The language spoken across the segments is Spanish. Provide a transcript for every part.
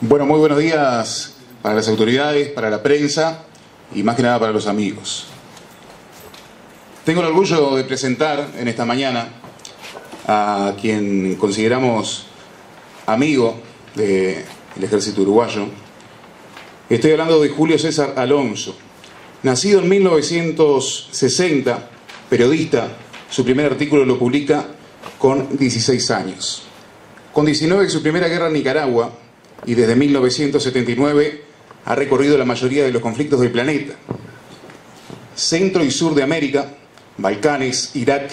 Bueno, muy buenos días para las autoridades, para la prensa y más que nada para los amigos. Tengo el orgullo de presentar en esta mañana a quien consideramos amigo del ejército uruguayo. Estoy hablando de Julio César Alonso, nacido en 1960, periodista. Su primer artículo lo publica con 16 años. Con 19 su primera guerra en Nicaragua, y desde 1979 ha recorrido la mayoría de los conflictos del planeta. Centro y sur de América, Balcanes, Irak,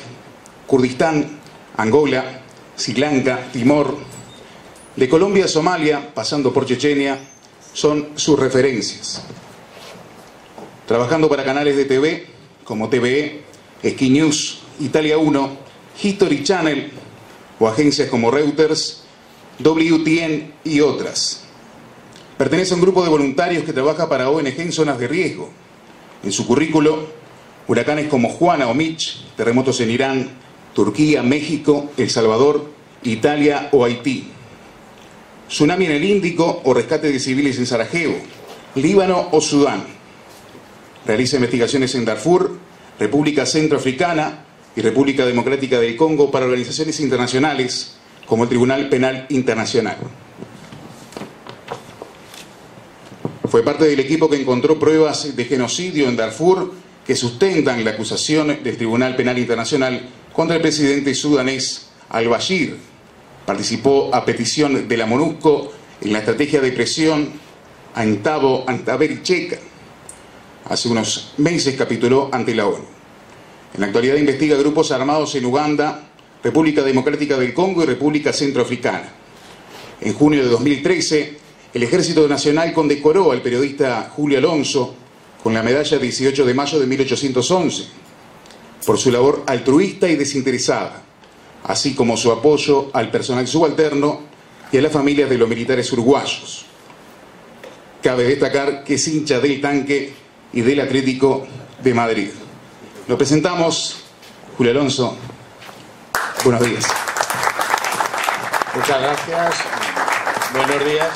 Kurdistán, Angola, Sri Lanka, Timor, de Colombia a Somalia, pasando por Chechenia, son sus referencias. Trabajando para canales de TV como TVE, Sky News, Italia 1, History Channel o agencias como Reuters, WTN y otras. Pertenece a un grupo de voluntarios que trabaja para ONG en zonas de riesgo. En su currículo, huracanes como Juana o Mitch, terremotos en Irán, Turquía, México, El Salvador, Italia o Haití. Tsunami en el Índico o rescate de civiles en Sarajevo, Líbano o Sudán. Realiza investigaciones en Darfur, República Centroafricana y República Democrática del Congo para organizaciones internacionales como el Tribunal Penal Internacional. Fue parte del equipo que encontró pruebas de genocidio en Darfur que sustentan la acusación del Tribunal Penal Internacional contra el presidente sudanés al-Bashir. Participó a petición de la MONUSCO en la estrategia de presión Antabericheca. Hace unos meses capituló ante la ONU. En la actualidad investiga grupos armados en Uganda, República Democrática del Congo y República Centroafricana. En junio de 2013, el Ejército Nacional condecoró al periodista Julio Alonso con la medalla 18 de mayo de 1811 por su labor altruista y desinteresada, así como su apoyo al personal subalterno y a las familias de los militares uruguayos. Cabe destacar que es hincha del Tanque y del Atlético de Madrid. Lo presentamos, Julio Alonso. Buenos días. Muchas gracias. Buenos días.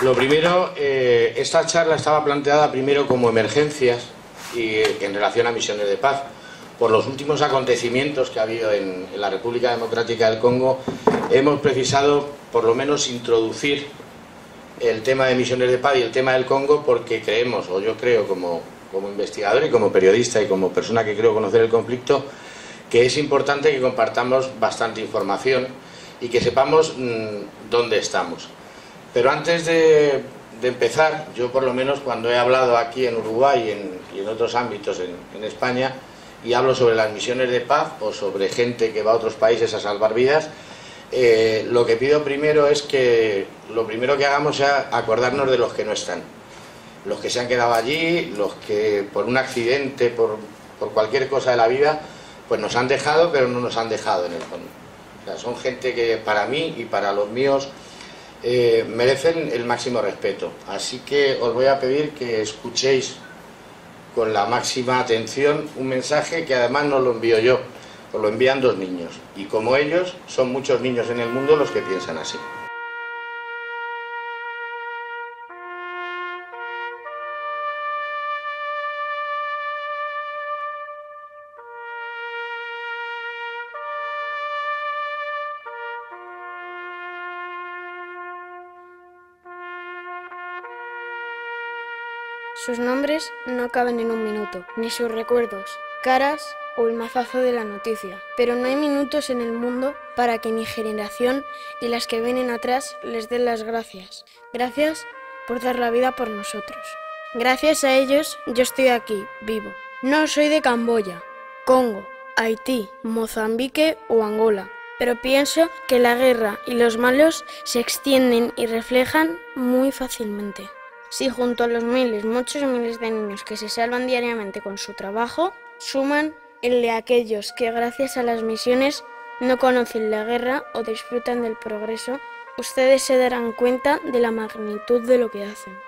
Lo primero, esta charla estaba planteada primero como emergencias y en relación a misiones de paz. Por los últimos acontecimientos que ha habido en la República Democrática del Congo, hemos precisado por lo menos introducir el tema de misiones de paz y el tema del Congo porque creemos, o yo creo como investigador y como periodista y como persona que creo conocer el conflicto, que es importante que compartamos bastante información y que sepamos dónde estamos. Pero antes de empezar, yo por lo menos cuando he hablado aquí en Uruguay y en otros ámbitos en España, y hablo sobre las misiones de paz o sobre gente que va a otros países a salvar vidas, lo que pido primero es que lo primero que hagamos sea acordarnos de los que no están. Los que se han quedado allí, los que por un accidente, por cualquier cosa de la vida, pues nos han dejado, pero no nos han dejado en el fondo. O sea, son gente que para mí y para los míos merecen el máximo respeto. Así que os voy a pedir que escuchéis con la máxima atención un mensaje que además no lo envío yo, os lo envían dos niños. Y como ellos, son muchos niños en el mundo los que piensan así. Sus nombres no caben en un minuto, ni sus recuerdos, caras o el mazazo de la noticia. Pero no hay minutos en el mundo para que mi generación y las que vienen atrás les den las gracias. Gracias por dar la vida por nosotros. Gracias a ellos yo estoy aquí, vivo. No soy de Camboya, Congo, Haití, Mozambique o Angola. Pero pienso que la guerra y los malos se extienden y reflejan muy fácilmente. Si junto a los muchos miles de niños que se salvan diariamente con su trabajo, suman el de aquellos que gracias a las misiones no conocen la guerra o disfrutan del progreso, ustedes se darán cuenta de la magnitud de lo que hacen.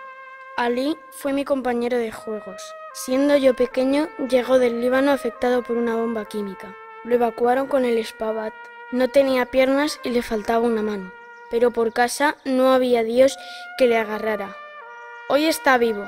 Ali fue mi compañero de juegos. Siendo yo pequeño, llegó del Líbano afectado por una bomba química. Lo evacuaron con el Spabat. No tenía piernas y le faltaba una mano. pero por casa no había Dios que le agarrara. Hoy está vivo.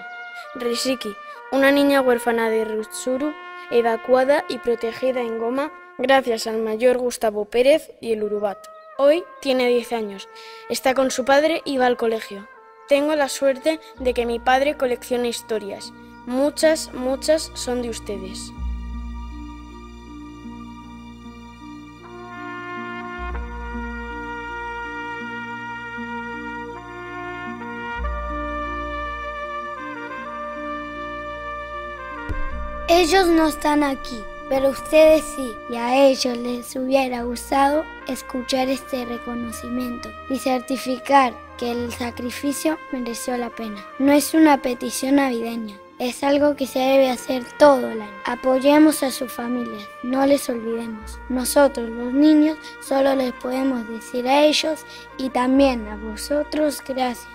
Rishiki, una niña huérfana de Rutsuru, evacuada y protegida en Goma gracias al mayor Gustavo Pérez y el Urubat. Hoy tiene 10 años, está con su padre y va al colegio. Tengo la suerte de que mi padre colecciona historias. Muchas son de ustedes. Ellos no están aquí, pero ustedes sí, y a ellos les hubiera gustado escuchar este reconocimiento y certificar que el sacrificio mereció la pena. No es una petición navideña, es algo que se debe hacer todo el año. Apoyemos a sus familias, no les olvidemos. Nosotros, los niños, solo les podemos decir a ellos y también a vosotros gracias.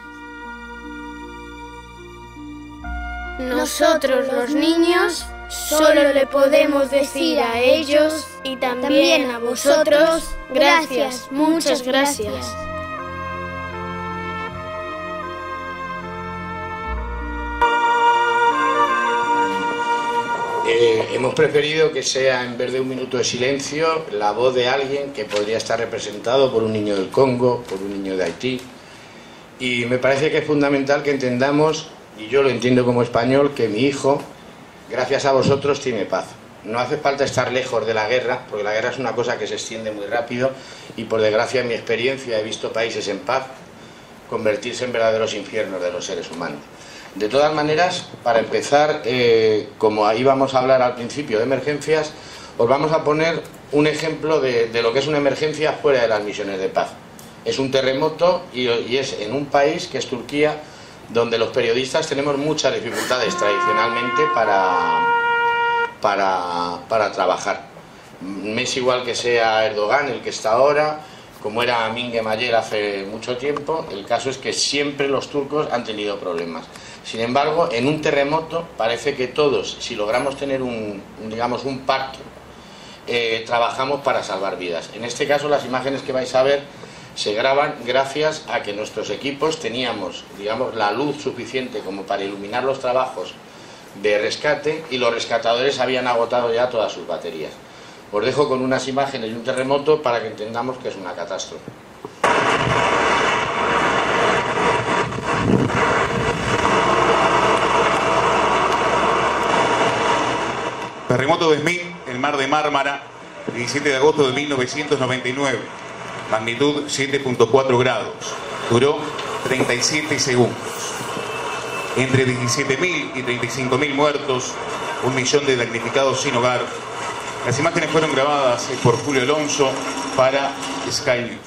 Nosotros, los niños, solo le podemos decir a ellos y también a vosotros gracias, muchas gracias. Hemos preferido que sea, en vez de un minuto de silencio, la voz de alguien que podría estar representado por un niño del Congo, por un niño de Haití. Y me parece que es fundamental que entendamos, y yo lo entiendo como español, que mi hijo, gracias a vosotros, tiene paz. No hace falta estar lejos de la guerra, porque la guerra es una cosa que se extiende muy rápido y por desgracia en mi experiencia he visto países en paz convertirse en verdaderos infiernos de los seres humanos. De todas maneras, para empezar, como ahí vamos a hablar al principio de emergencias, os vamos a poner un ejemplo de lo que es una emergencia fuera de las misiones de paz. Es un terremoto y es en un país que es Turquía, donde los periodistas tenemos muchas dificultades tradicionalmente para trabajar. Me es igual que sea Erdogan el que está ahora, como era Amin Gemayel hace mucho tiempo, el caso es que siempre los turcos han tenido problemas. Sin embargo, en un terremoto parece que todos, si logramos tener un pacto, trabajamos para salvar vidas. En este caso, las imágenes que vais a ver se graban gracias a que nuestros equipos teníamos, la luz suficiente como para iluminar los trabajos de rescate y los rescatadores habían agotado ya todas sus baterías. Os dejo con unas imágenes de un terremoto para que entendamos que es una catástrofe. Terremoto de Smith, el mar de Mármara, el 17 de agosto de 1999. Magnitud 7.4 grados. Duró 37 segundos. Entre 17.000 y 35.000 muertos, 1 millón de damnificados sin hogar. Las imágenes fueron grabadas por Julio Alonso para Sky News.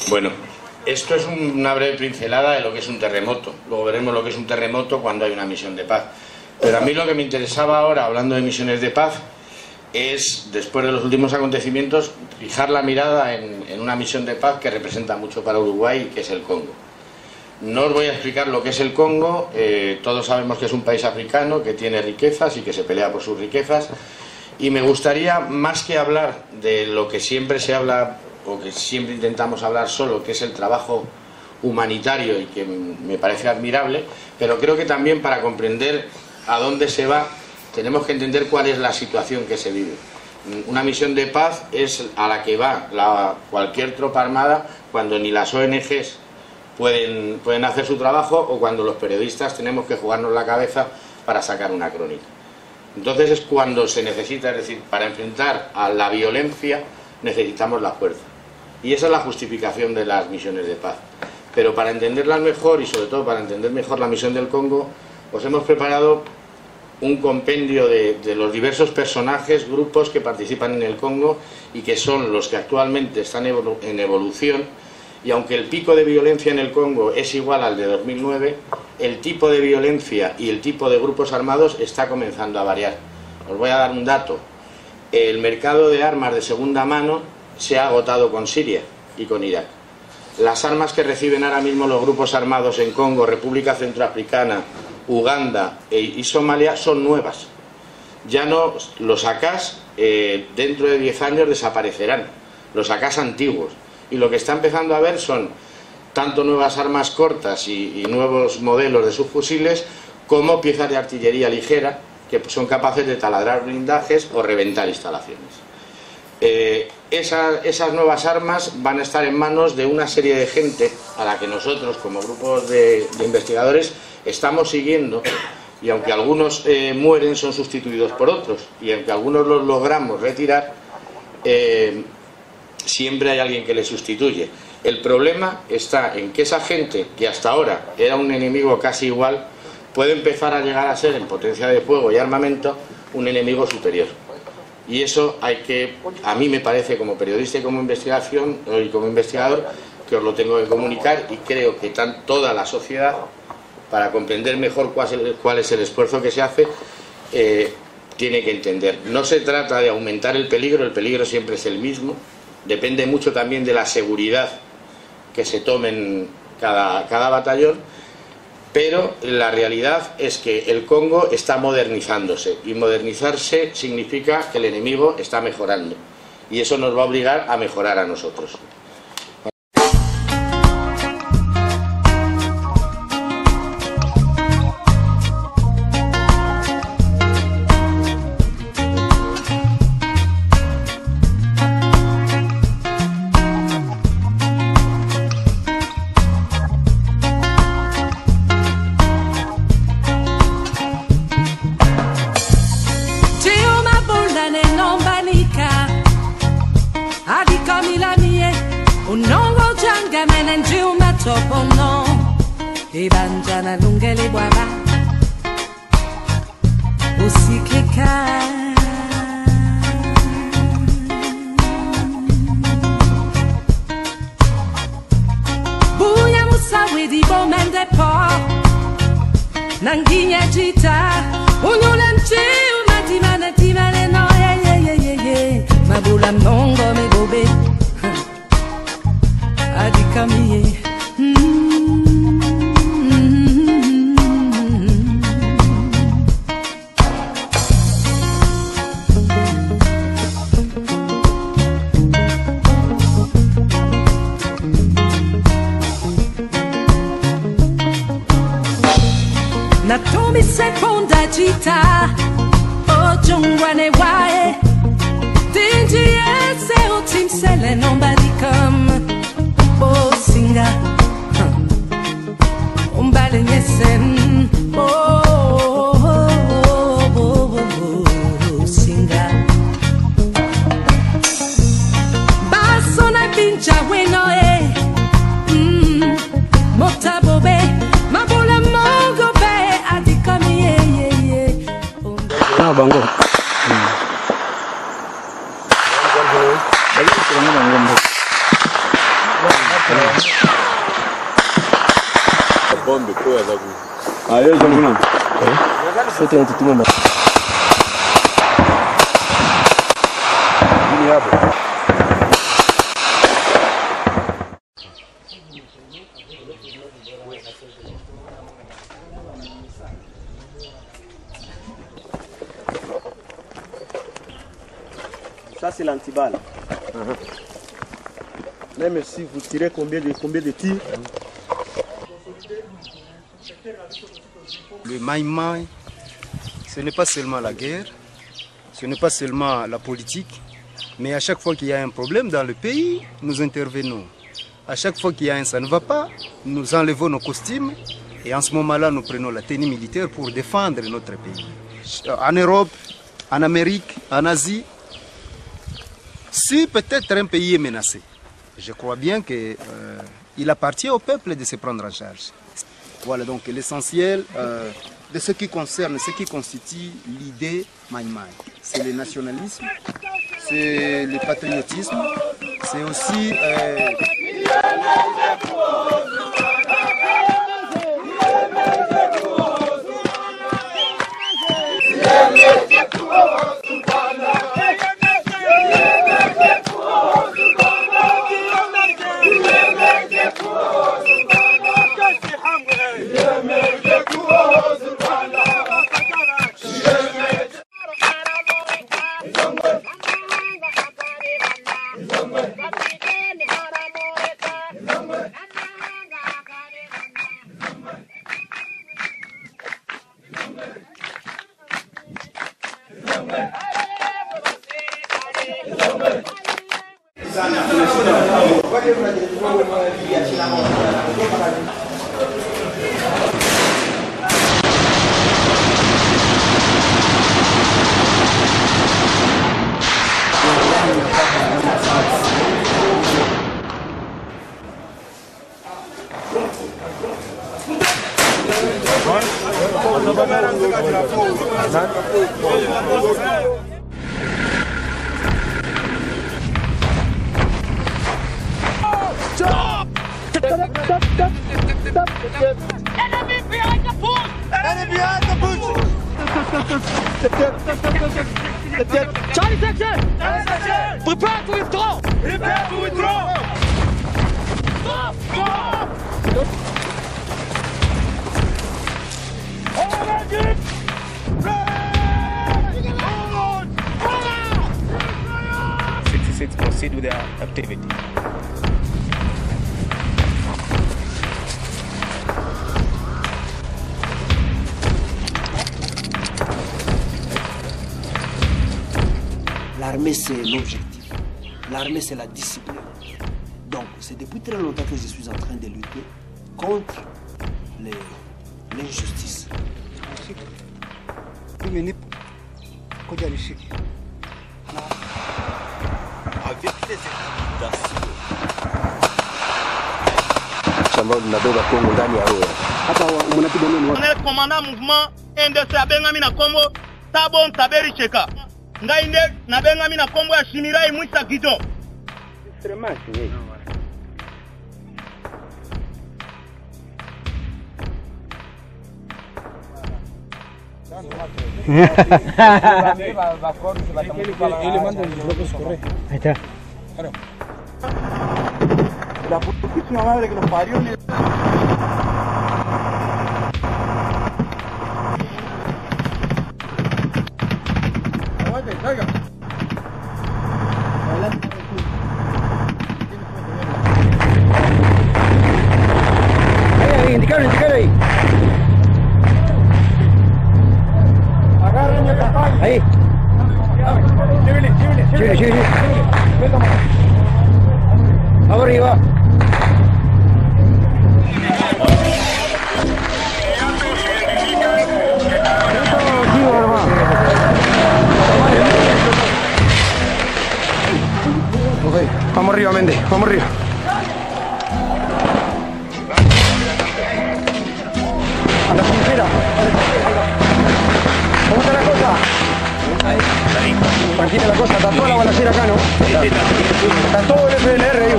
Bueno, esto es una breve pincelada de lo que es un terremoto. Luego veremos lo que es un terremoto cuando hay una misión de paz. Pero a mí lo que me interesaba ahora, hablando de misiones de paz, es, después de los últimos acontecimientos, fijar la mirada en una misión de paz que representa mucho para Uruguay, que es el Congo. No os voy a explicar lo que es el Congo, todos sabemos que es un país africano, que tiene riquezas y que se pelea por sus riquezas, y me gustaría, más que hablar de lo que siempre se habla, o que siempre intentamos hablar solo, que es el trabajo humanitario y que me parece admirable, pero creo que también para comprender a dónde se va, tenemos que entender cuál es la situación que se vive. Una misión de paz es a la que va cualquier tropa armada cuando ni las ONGs pueden hacer su trabajo o cuando los periodistas tenemos que jugarnos la cabeza para sacar una crónica. Entonces es cuando se necesita, es decir, para enfrentar a la violencia necesitamos la fuerza. Y esa es la justificación de las misiones de paz. Pero para entenderlas mejor y sobre todo para entender mejor la misión del Congo, os hemos preparado un compendio de los diversos personajes, grupos que participan en el Congo y que son los que actualmente están en evolución, y aunque el pico de violencia en el Congo es igual al de 2009, el tipo de violencia y el tipo de grupos armados está comenzando a variar. Os voy a dar un dato: el mercado de armas de segunda mano se ha agotado con Siria y con Irak. Las armas que reciben ahora mismo los grupos armados en Congo, República Centroafricana, Uganda y Somalia son nuevas. Ya no, los AKs dentro de 10 años desaparecerán, los AKs antiguos, y lo que está empezando a ver son tanto nuevas armas cortas y nuevos modelos de subfusiles, como piezas de artillería ligera que son capaces de taladrar blindajes o reventar instalaciones. Esas nuevas armas van a estar en manos de una serie de gente a la que nosotros, como grupos de investigadores, estamos siguiendo, y aunque algunos mueren, son sustituidos por otros, y aunque algunos los logramos retirar, siempre hay alguien que les sustituye. El problema está en que esa gente, que hasta ahora era un enemigo casi igual, puede empezar a llegar a ser, en potencia de fuego y armamento, un enemigo superior. Y eso a mí me parece, como periodista y como investigador, que os lo tengo que comunicar, y creo que toda la sociedad, para comprender mejor cuál es el esfuerzo que se hace, tiene que entender. No se trata de aumentar el peligro siempre es el mismo, depende mucho también de la seguridad que se tome en cada batallón, pero la realidad es que el Congo está modernizándose, y modernizarse significa que el enemigo está mejorando, y eso nos va a obligar a mejorar a nosotros. Ibanjana lungele bwaba usikeka buya musawe di bomende po nanginya jita unyulanchi umatimana timane no ye mabula mongo me bobe adikamiye Natomi sekonda jita Ojongwane wae Dinji ese utim sele nobody come Bosinga Umbale nyesen Bosinga Basona binja weno Motabobe Mabola mongo bango bombe kwa zagu ayo jamuna sote nitutuma ni hapo. Ça c'est l'antiballe. Même si vous tirez combien de tirs? Le Maï-Maï, ce n'est pas seulement la guerre, ce n'est pas seulement la politique, mais à chaque fois qu'il y a un problème dans le pays, nous intervenons. À chaque fois qu'il y a un ça ne va pas, nous enlevons nos costumes et en ce moment-là, nous prenons la tenue militaire pour défendre notre pays. En Europe, en Amérique, en Asie, si peut-être un pays est menacé, je crois bien qu'il appartient au peuple de se prendre en charge. Voilà donc l'essentiel, de ce qui concerne, ce qui constitue l'idée Maïmaï. C'est le nationalisme, c'est le patriotisme, c'est aussi... Enemy behind the bush! Enemy behind the bush! Charlie section! Charlie section! Prepare to withdraw! Prepare to withdraw! Stop! Stop! Proceed with their activity. L'armée, c'est l'objectif. L'armée, c'est la discipline. Donc, c'est depuis très longtemps que je suis en train de lutter contre l'injustice. Avec les intimidations. Commandant mouvement NDC abengami na Kombo Tabon Taberi Cheka. Ngai nde nabengami na Kombo ya Shimirai Mwisa Gido. Extrêmement signé. La putísima madre que los parió. Salga. Ahí, indicar ahí. Agarren el campaña. Ahí. Chile. Arriba. Vamos arriba, Méndez, vamos arriba. A la trinchera. ¿Cómo está la cosa? Tranquila la cosa, está toda la balacera acá, ¿no? Está todo el FNR ahí.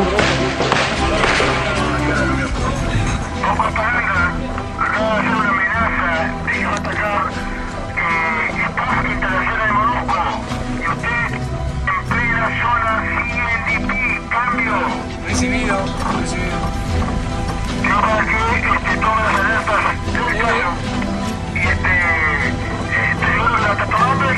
Recibido. Yo para que tome las alertas y la tapadora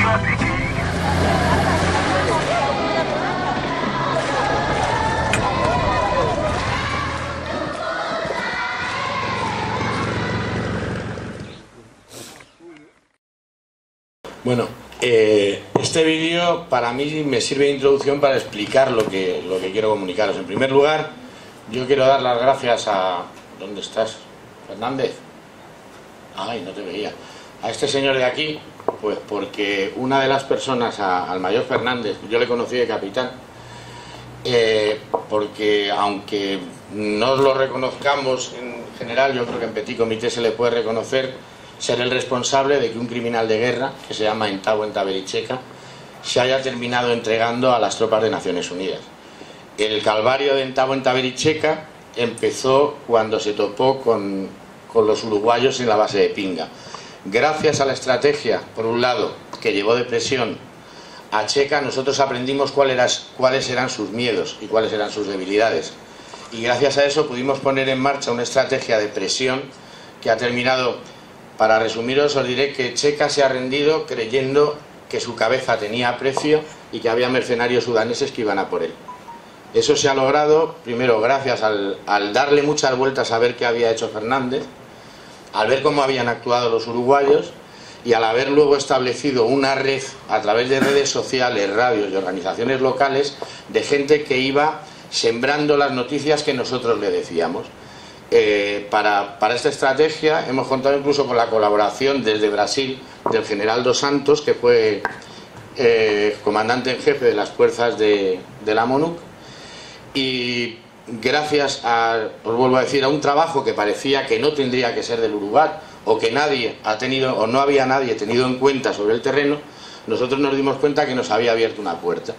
Bueno, este vídeo para mí me sirve de introducción para explicar lo que quiero comunicaros. En primer lugar, yo quiero dar las gracias a... ¿Dónde estás, Fernández? Ay, no te veía. A este señor de aquí, pues porque una de las personas, al mayor Fernández, yo le conocí de capitán, porque aunque no lo reconozcamos en general, yo creo que en Petit Comité se le puede reconocer ser el responsable de que un criminal de guerra, que se llama Entabo Entabericheca, se haya terminado entregando a las tropas de Naciones Unidas. El calvario de Entabo Entabericheca empezó cuando se topó con los uruguayos en la base de Pinga. Gracias a la estrategia, por un lado, que llevó de presión a Checa, nosotros aprendimos cuáles eran sus miedos y cuáles eran sus debilidades. Y gracias a eso pudimos poner en marcha una estrategia de presión que ha terminado, para resumiros, os diré que Checa se ha rendido creyendo que su cabeza tenía precio y que había mercenarios sudaneses que iban a por él. Eso se ha logrado, primero, gracias al darle muchas vueltas a ver qué había hecho Fernández, al ver cómo habían actuado los uruguayos y al haber luego establecido una red a través de redes sociales, radios y organizaciones locales de gente que iba sembrando las noticias que nosotros le decíamos. Para esta estrategia hemos contado incluso con la colaboración desde Brasil del general Dos Santos, que fue comandante en jefe de las fuerzas de la MONUC, y gracias a, os vuelvo a decir, a un trabajo que parecía que no tendría que ser del Uruguay, o que nadie ha tenido, o no había nadie tenido en cuenta sobre el terreno, nosotros nos dimos cuenta que nos había abierto una puerta.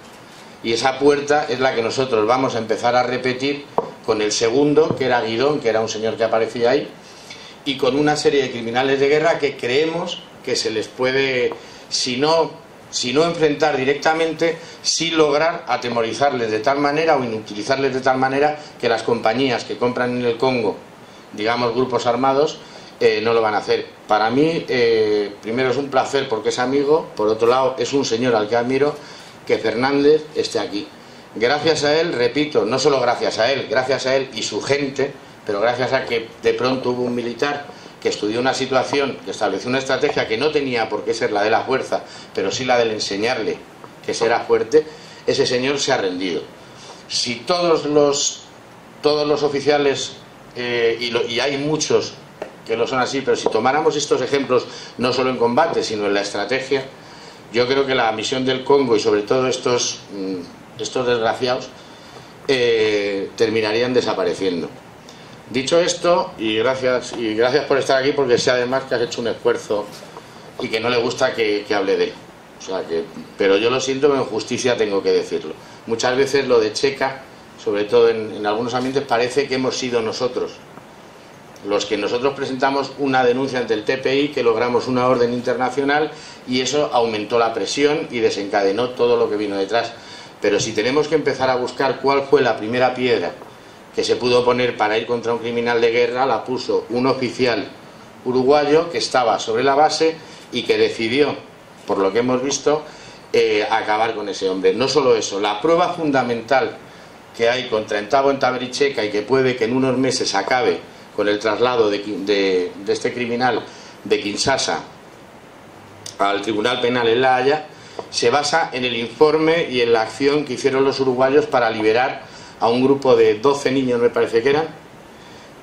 Y esa puerta es la que nosotros vamos a empezar a repetir con el segundo, que era Guidón, que era un señor que aparecía ahí, y con una serie de criminales de guerra que creemos que se les puede, si no enfrentar directamente, sí lograr atemorizarles de tal manera o inutilizarles de tal manera que las compañías que compran en el Congo, digamos grupos armados, no lo van a hacer. Para mí, primero es un placer porque es amigo, por otro lado es un señor al que admiro, que Fernández esté aquí. Gracias a él, repito, no solo gracias a él y su gente, pero gracias a que de pronto hubo un militar que estudió una situación, que estableció una estrategia que no tenía por qué ser la de la fuerza, pero sí la del enseñarle que será fuerte, ese señor se ha rendido. Si todos los oficiales, y hay muchos que lo son así, pero si tomáramos estos ejemplos no solo en combate, sino en la estrategia, yo creo que la misión del Congo y sobre todo estos desgraciados terminarían desapareciendo. Dicho esto, y gracias por estar aquí, porque sé además que has hecho un esfuerzo y que no le gusta que hable de él. O sea pero yo lo siento, pero en justicia tengo que decirlo. Muchas veces lo de Checa, sobre todo en algunos ambientes, parece que hemos sido nosotros los que nosotros presentamos una denuncia ante el TPI, que logramos una orden internacional y eso aumentó la presión y desencadenó todo lo que vino detrás. Pero si tenemos que empezar a buscar cuál fue la primera piedra que se pudo poner para ir contra un criminal de guerra, la puso un oficial uruguayo que estaba sobre la base y que decidió, por lo que hemos visto, acabar con ese hombre. No solo eso, la prueba fundamental que hay contra Entabo Entabericheca y que puede que en unos meses acabe con el traslado de este criminal de Kinshasa al Tribunal Penal en La Haya, se basa en el informe y en la acción que hicieron los uruguayos para liberar a un grupo de 12 niños, me parece que eran,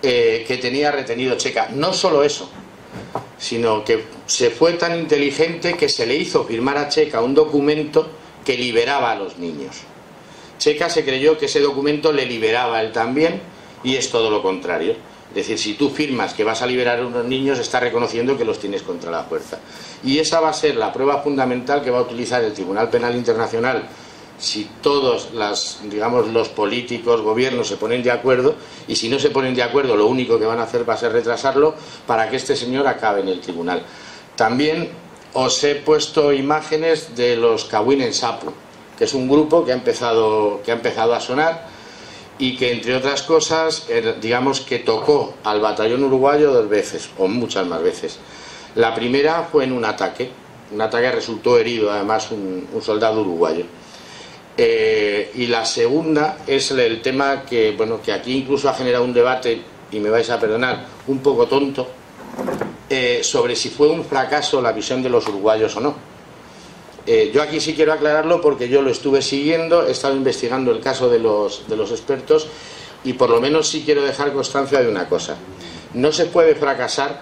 que tenía retenido Checa. No solo eso, sino que se fue tan inteligente que se le hizo firmar a Checa un documento que liberaba a los niños. Checa se creyó que ese documento le liberaba a él también, y es todo lo contrario. Es decir, si tú firmas que vas a liberar a unos niños, estás reconociendo que los tienes contra la fuerza. Y esa va a ser la prueba fundamental que va a utilizar el Tribunal Penal Internacional si todos los políticos, gobiernos se ponen de acuerdo, y si no se ponen de acuerdo, lo único que van a hacer va a ser retrasarlo para que este señor acabe en el tribunal. También os he puesto imágenes de los Kawin en Sapu, que es un grupo que ha empezado a sonar y que, entre otras cosas, digamos que tocó al batallón uruguayo 2 veces, o muchas más veces. La primera fue en un ataque resultó herido además un soldado uruguayo. Y la segunda es el tema que aquí incluso ha generado un debate, y me vais a perdonar, un poco tonto, sobre si fue un fracaso la visión de los uruguayos o no. Yo aquí sí quiero aclararlo porque yo lo estuve siguiendo, he estado investigando el caso de los expertos, y por lo menos sí quiero dejar constancia de una cosa: no se puede fracasar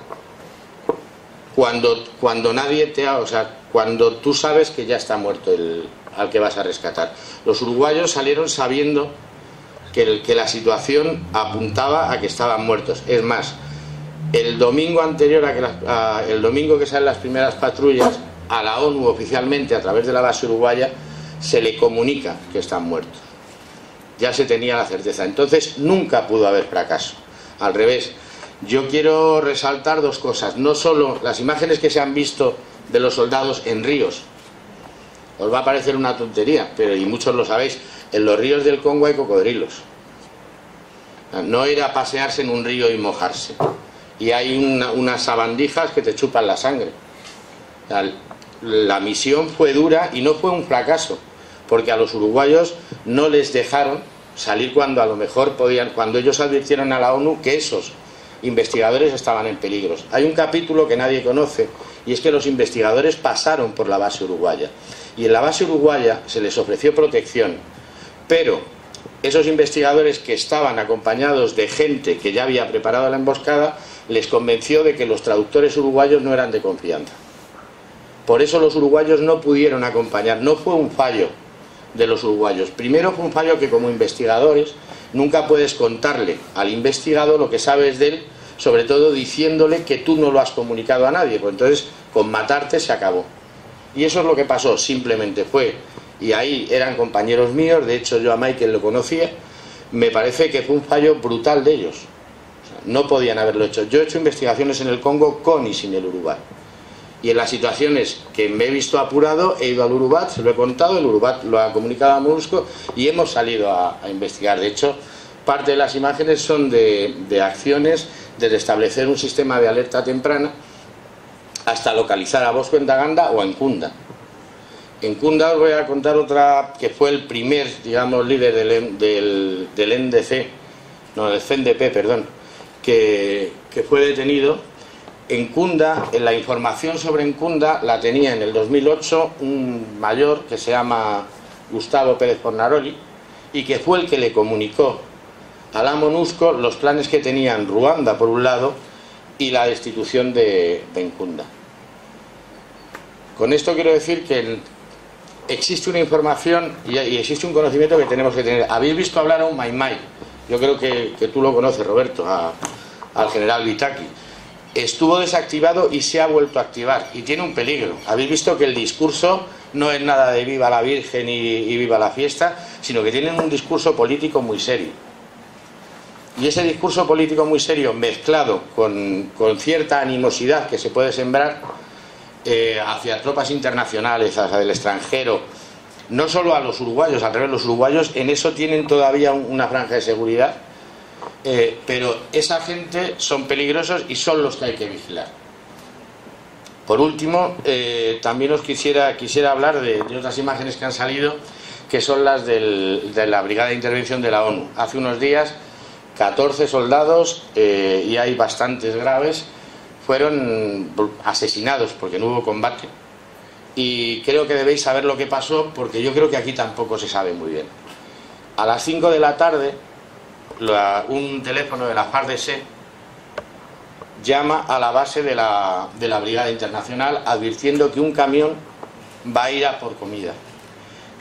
cuando nadie cuando tú sabes que ya está muerto al que vas a rescatar. Los uruguayos salieron sabiendo que la situación apuntaba a que estaban muertos. Es más, El domingo anterior el domingo que salen las primeras patrullas, a la ONU oficialmente, a través de la base uruguaya, se le comunica que están muertos. Ya se tenía la certeza. Entonces nunca pudo haber fracaso. Al revés, yo quiero resaltar dos cosas. No solo las imágenes que se han visto de los soldados en ríos. Os va a parecer una tontería, pero y muchos lo sabéis, en los ríos del Congo hay cocodrilos. No ir a pasearse en un río y mojarse. Y hay unas sabandijas que te chupan la sangre. La misión fue dura y no fue un fracaso, porque a los uruguayos no les dejaron salir cuando a lo mejor podían, cuando ellos advirtieron a la ONU que esos investigadores estaban en peligro. Hay un capítulo que nadie conoce, y es que los investigadores pasaron por la base uruguaya, y en la base uruguaya se les ofreció protección, pero esos investigadores, que estaban acompañados de gente que ya había preparado la emboscada, les convenció de que los traductores uruguayos no eran de confianza. Por eso los uruguayos no pudieron acompañar. No fue un fallo de los uruguayos. Primero fue un fallo que, como investigadores, nunca puedes contarle al investigado lo que sabes de él, sobre todo diciéndole que tú no lo has comunicado a nadie, pues entonces con matarte se acabó. Y eso es lo que pasó, simplemente fue, y ahí eran compañeros míos, de hecho yo a Michael lo conocía, me parece que fue un fallo brutal de ellos. O sea, no podían haberlo hecho. Yo he hecho investigaciones en el Congo con y sin el Uruguay. Y en las situaciones que me he visto apurado, he ido al Urubat, se lo he contado, el Urubat lo ha comunicado a MONUSCO y hemos salido a investigar. De hecho, parte de las imágenes son de acciones de restablecer un sistema de alerta temprana hasta localizar a Bosco en Daganda o en Kunda. En Kunda os voy a contar otra, que fue el primer, digamos, líder del NDC, no, del CNDP, perdón, que fue detenido. En Kunda, en la información sobre Encunda la tenía en el 2008 un mayor que se llama Gustavo Pérez Fornaroli, y que fue el que le comunicó a la MONUSCO los planes que tenían Ruanda por un lado y la destitución de Encunda. Con esto quiero decir que existe una información y existe un conocimiento que tenemos que tener. Habéis visto hablar a un Maimai, yo creo que tú lo conoces, Roberto, al general Vitaki. Estuvo desactivado y se ha vuelto a activar y tiene un peligro. Habéis visto que el discurso no es nada de viva la Virgen y viva la fiesta, sino que tienen un discurso político muy serio. Y ese discurso político muy serio, mezclado con cierta animosidad que se puede sembrar hacia tropas internacionales, hacia el extranjero, no solo a los uruguayos, al revés, los uruguayos en eso tienen todavía una franja de seguridad. Pero esa gente son peligrosos y son los que hay que vigilar. Por último, también os quisiera hablar de otras imágenes que han salido, que son las de la Brigada de Intervención de la ONU. Hace unos días 14 soldados, y hay bastantes graves, fueron asesinados porque no hubo combate. Y creo que debéis saber lo que pasó, porque yo creo que aquí tampoco se sabe muy bien. A las 5 de la tarde un teléfono de la FARDC llama a la base de la Brigada Internacional advirtiendo que un camión va a ir a por comida.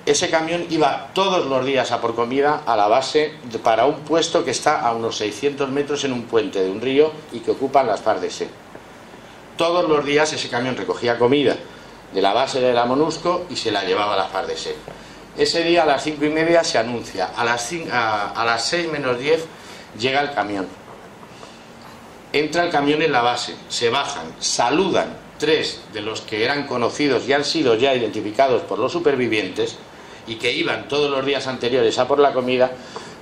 Ese camión iba todos los días a por comida a la base para un puesto que está a unos 600 metros en un puente de un río y que ocupan las FARDC. Todos los días ese camión recogía comida de la base de la MONUSCO y se la llevaba a la FARDC. Ese día a las 5:30 se anuncia, a las 6 menos 10 llega el camión. Entra el camión en la base, se bajan, saludan 3 de los que eran conocidos y han sido ya identificados por los supervivientes y que iban todos los días anteriores a por la comida,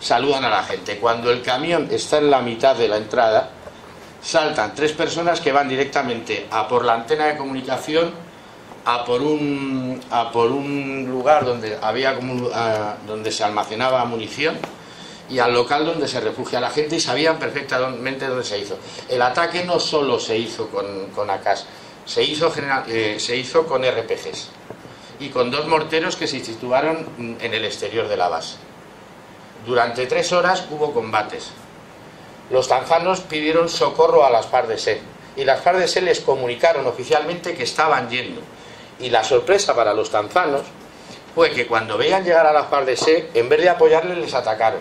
saludan a la gente. Cuando el camión está en la mitad de la entrada, saltan 3 personas que van directamente a por la antena de comunicación, a por un lugar donde donde se almacenaba munición y al local donde se refugia la gente, y sabían perfectamente dónde se hizo. El ataque no solo se hizo con AKs, se hizo con RPGs y con 2 morteros que se situaron en el exterior de la base. Durante 3 horas hubo combates. Los tanzanos pidieron socorro a las FARDC y las FARDC les comunicaron oficialmente que estaban yendo. Y la sorpresa para los tanzanos fue que cuando veían llegar a la FARDC, en vez de apoyarles, les atacaron.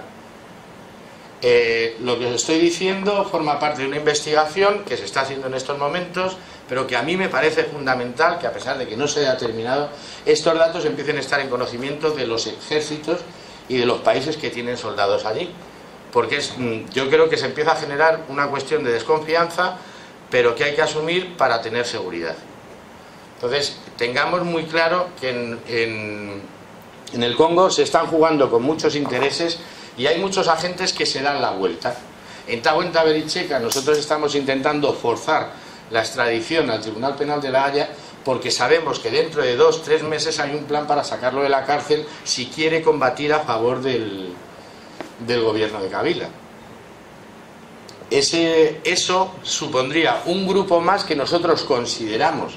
Lo que os estoy diciendo forma parte de una investigación que se está haciendo en estos momentos, pero que a mí me parece fundamental que, a pesar de que no se haya terminado, estos datos empiecen a estar en conocimiento de los ejércitos y de los países que tienen soldados allí, porque yo creo que se empieza a generar una cuestión de desconfianza, pero que hay que asumir para tener seguridad. Entonces, tengamos muy claro que en el Congo se están jugando con muchos intereses y hay muchos agentes que se dan la vuelta. En Tahuenta-Bericheca nosotros estamos intentando forzar la extradición al Tribunal Penal de La Haya porque sabemos que dentro de 2 o 3 meses hay un plan para sacarlo de la cárcel si quiere combatir a favor del gobierno de Kabila. Eso supondría un grupo más que nosotros consideramos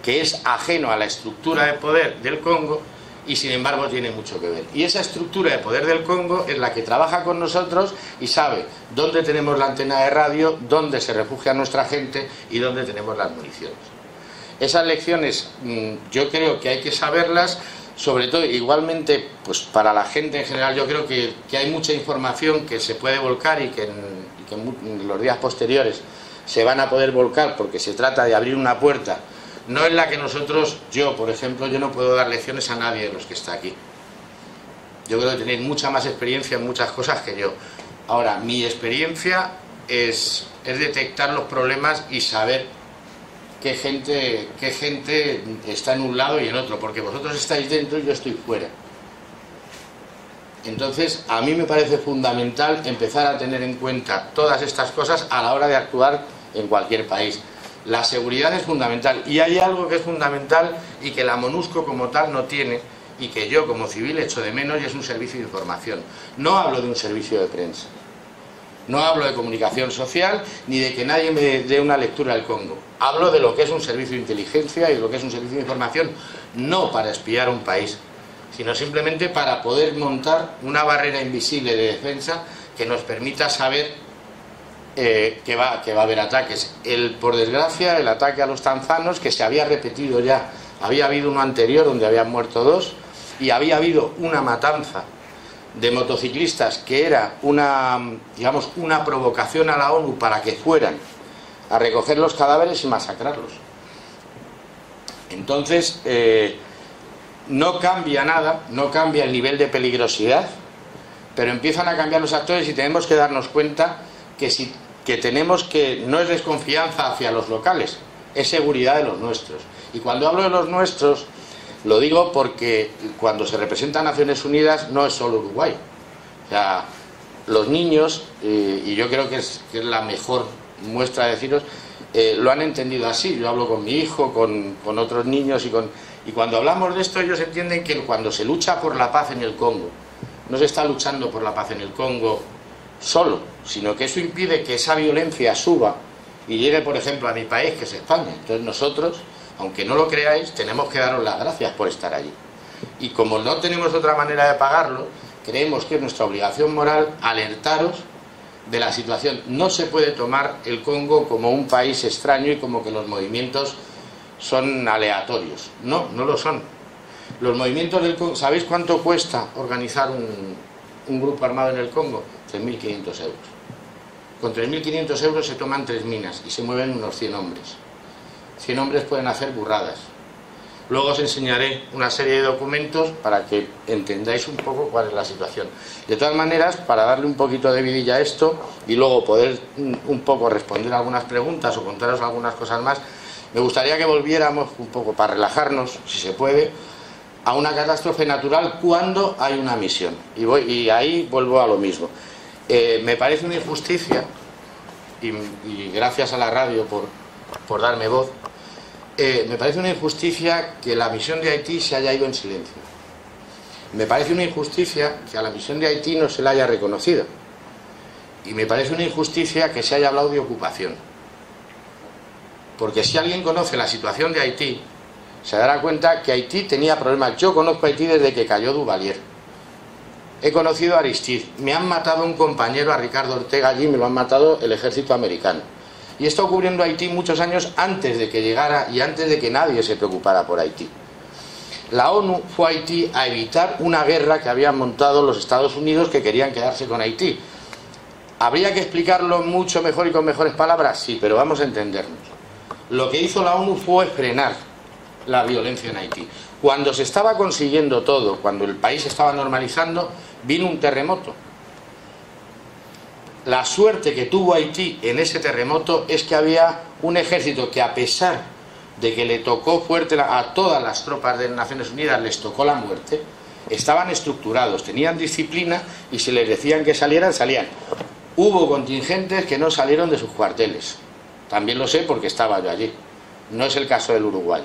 que es ajeno a la estructura de poder del Congo y sin embargo tiene mucho que ver. Y esa estructura de poder del Congo es la que trabaja con nosotros y sabe dónde tenemos la antena de radio, dónde se refugia nuestra gente y dónde tenemos las municiones. Esas lecciones yo creo que hay que saberlas, sobre todo igualmente pues para la gente en general. Yo creo que hay mucha información que se puede volcar y que en los días posteriores se van a poder volcar, porque se trata de abrir una puerta. No es la que nosotros, yo por ejemplo, yo no puedo dar lecciones a nadie de los que está aquí. Yo creo que tenéis mucha más experiencia en muchas cosas que yo. Ahora, mi experiencia es detectar los problemas y saber qué gente está en un lado y en otro, porque vosotros estáis dentro y yo estoy fuera. Entonces, a mí me parece fundamental empezar a tener en cuenta todas estas cosas a la hora de actuar en cualquier país. La seguridad es fundamental y hay algo que es fundamental y que la MONUSCO como tal no tiene y que yo como civil echo de menos, y es un servicio de información. No hablo de un servicio de prensa, no hablo de comunicación social ni de que nadie me dé una lectura del Congo. Hablo de lo que es un servicio de inteligencia y de lo que es un servicio de información, no para espiar un país, sino simplemente para poder montar una barrera invisible de defensa que nos permita saber que va a haber ataques. Por desgracia, el ataque a los tanzanos, que se había repetido ya, había habido uno anterior donde habían muerto 2 y había habido una matanza de motociclistas que era digamos, una provocación a la ONU para que fueran a recoger los cadáveres y masacrarlos. Entonces, no cambia nada, no cambia el nivel de peligrosidad, pero empiezan a cambiar los actores y tenemos que darnos cuenta que tenemos que, no es desconfianza hacia los locales, es seguridad de los nuestros. Y cuando hablo de los nuestros, lo digo porque cuando se representa a Naciones Unidas no es solo Uruguay. O sea, los niños, y yo creo que es la mejor muestra de deciros, lo han entendido así. Yo hablo con mi hijo, con otros niños, y cuando hablamos de esto ellos entienden que cuando se lucha por la paz en el Congo, no se está luchando por la paz en el Congo solo, sino que eso impide que esa violencia suba y llegue, por ejemplo, a mi país, que es España. Entonces nosotros, aunque no lo creáis, tenemos que daros las gracias por estar allí. Y como no tenemos otra manera de pagarlo, creemos que es nuestra obligación moral alertaros de la situación. No se puede tomar el Congo como un país extraño y como que los movimientos son aleatorios. No, no lo son. Los movimientos del Congo, ¿sabéis cuánto cuesta organizar un grupo armado en el Congo? 3.500 euros. Con 3.500 euros se toman 3 minas y se mueven unos 100 hombres. 100 hombres pueden hacer burradas. Luego os enseñaré una serie de documentos para que entendáis un poco cuál es la situación. De todas maneras, para darle un poquito de vidilla a esto y luego poder un poco responder algunas preguntas o contaros algunas cosas más, me gustaría que volviéramos un poco, para relajarnos, si se puede, a una catástrofe natural cuando hay una misión. Y ahí vuelvo a lo mismo. Me parece una injusticia, y gracias a la radio por darme voz, me parece una injusticia que la misión de Haití se haya ido en silencio. Me parece una injusticia que a la misión de Haití no se la haya reconocido. Y me parece una injusticia que se haya hablado de ocupación. Porque si alguien conoce la situación de Haití, se dará cuenta que Haití tenía problemas. Yo conozco Haití desde que cayó Duvalier. He conocido a Aristide. Me han matado un compañero, a Ricardo Ortega, allí me lo han matado el ejército americano. Y está ocurriendo Haití muchos años antes de que llegara y antes de que nadie se preocupara por Haití. La ONU fue a Haití a evitar una guerra que habían montado los Estados Unidos, que querían quedarse con Haití. ¿Habría que explicarlo mucho mejor y con mejores palabras? Sí, pero vamos a entendernos. Lo que hizo la ONU fue frenar la violencia en Haití. Cuando se estaba consiguiendo todo, cuando el país se estaba normalizando, vino un terremoto. La suerte que tuvo Haití en ese terremoto es que había un ejército que, a pesar de que le tocó fuerte a todas las tropas de Naciones Unidas, les tocó la muerte, estaban estructurados, tenían disciplina y si les decían que salieran, salían. Hubo contingentes que no salieron de sus cuarteles. También lo sé porque estaba yo allí. No es el caso del Uruguay.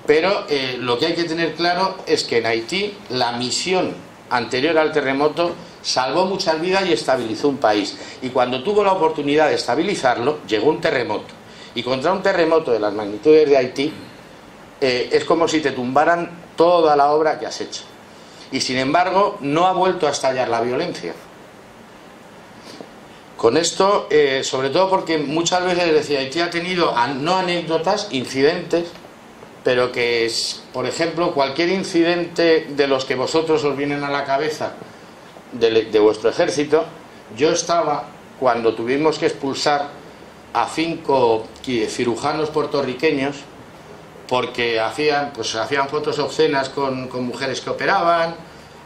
Pero lo que hay que tener claro es que en Haití la misión anterior al terremoto salvó muchas vidas y estabilizó un país. Y cuando tuvo la oportunidad de estabilizarlo, llegó un terremoto. Y contra un terremoto de las magnitudes de Haití, es como si te tumbaran toda la obra que has hecho. Y sin embargo, no ha vuelto a estallar la violencia. Con esto, sobre todo porque muchas veces decía, Haití ha tenido, no anécdotas, incidentes, pero que, por ejemplo, cualquier incidente de los que vosotros os vienen a la cabeza de vuestro ejército, yo estaba cuando tuvimos que expulsar a 5 cirujanos puertorriqueños porque hacían fotos obscenas con mujeres que operaban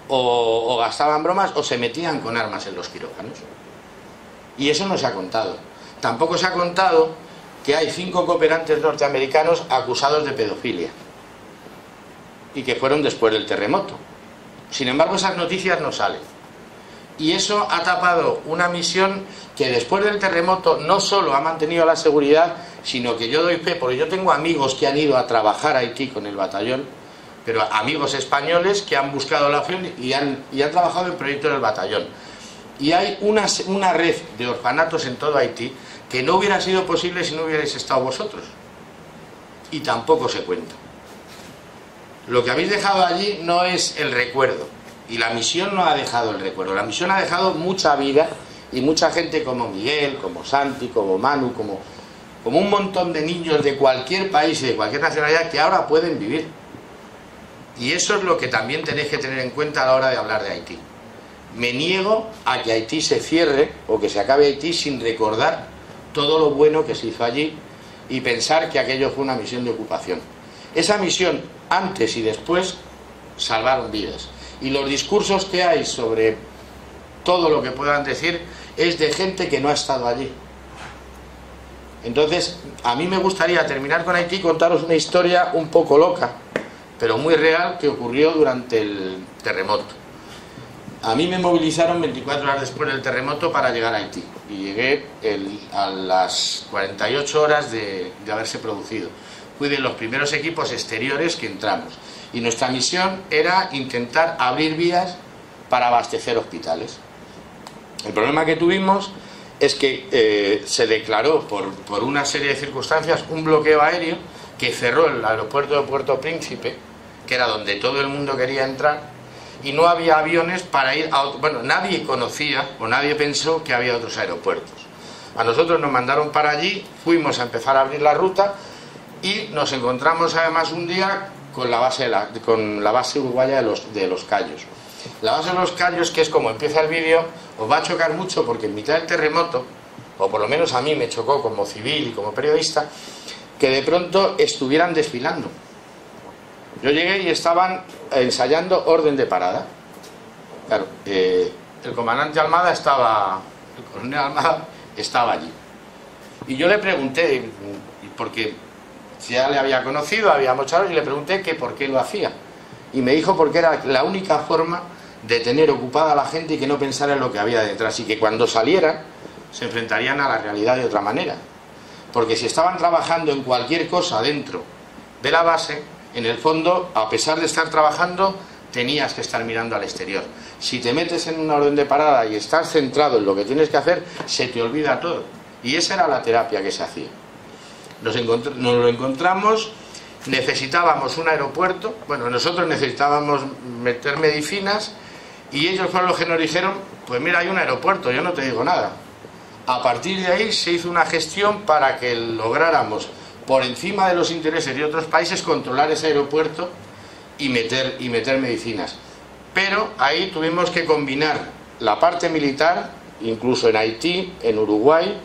o gastaban bromas o se metían con armas en los quirófanos. Y eso no se ha contado. Tampoco se ha contado que hay 5 cooperantes norteamericanos acusados de pedofilia y que fueron después del terremoto. Sin embargo, esas noticias no salen. Y eso ha tapado una misión que después del terremoto no solo ha mantenido la seguridad, sino que yo doy fe, porque yo tengo amigos que han ido a trabajar a Haití con el batallón, pero amigos españoles que han buscado la opción y han trabajado en proyectos del batallón. Y hay una red de orfanatos en todo Haití que no hubiera sido posible si no hubierais estado vosotros. Y tampoco se cuenta. Lo que habéis dejado allí no es el recuerdo. Y la misión no ha dejado el recuerdo. La misión ha dejado mucha vida y mucha gente como Miguel, como Santi, como Manu, como un montón de niños de cualquier país y de cualquier nacionalidad que ahora pueden vivir. Y eso es lo que también tenéis que tener en cuenta a la hora de hablar de Haití. Me niego a que Haití se cierre o que se acabe Haití sin recordar todo lo bueno que se hizo allí y pensar que aquello fue una misión de ocupación. Esa misión, antes y después, salvaron vidas. Y los discursos que hay sobre todo lo que puedan decir es de gente que no ha estado allí. Entonces, a mí me gustaría terminar con Haití y contaros una historia un poco loca, pero muy real, que ocurrió durante el terremoto. A mí me movilizaron 24 horas después del terremoto para llegar a Haití. Y llegué a las 48 horas de haberse producido. Fui de los primeros equipos exteriores que entramos. Y nuestra misión era intentar abrir vías para abastecer hospitales. El problema que tuvimos es que se declaró por una serie de circunstancias un bloqueo aéreo que cerró el aeropuerto de Puerto Príncipe, que era donde todo el mundo quería entrar, y no había aviones para ir a otro. Bueno, nadie conocía o nadie pensó que había otros aeropuertos. A nosotros nos mandaron para allí, fuimos a empezar a abrir la ruta y nos encontramos además un día con la base uruguaya de Los Cayos. La base de Los Cayos, que es como empieza el vídeo, os va a chocar mucho porque en mitad del terremoto, o por lo menos a mí me chocó como civil y como periodista, que de pronto estuvieran desfilando. Yo llegué y estaban ensayando orden de parada. Claro, el comandante Almada el coronel Almada estaba allí. Y yo le pregunté, porque ya le había conocido, habíamos charlado, y le pregunté que por qué lo hacía. Y me dijo porque era la única forma de tener ocupada a la gente y que no pensara en lo que había detrás. Y que cuando salieran se enfrentarían a la realidad de otra manera. Porque si estaban trabajando en cualquier cosa dentro de la base, en el fondo, a pesar de estar trabajando, tenías que estar mirando al exterior. Si te metes en una orden de parada y estás centrado en lo que tienes que hacer, se te olvida todo. Y esa era la terapia que se hacía. Nos lo encontramos, necesitábamos un aeropuerto, bueno, nosotros necesitábamos meter medicinas y ellos fueron los que nos dijeron, pues mira, hay un aeropuerto, yo no te digo nada. A partir de ahí se hizo una gestión para que lográramos, por encima de los intereses de otros países, controlar ese aeropuerto y meter medicinas. Pero ahí tuvimos que combinar la parte militar incluso en Haití, en Uruguay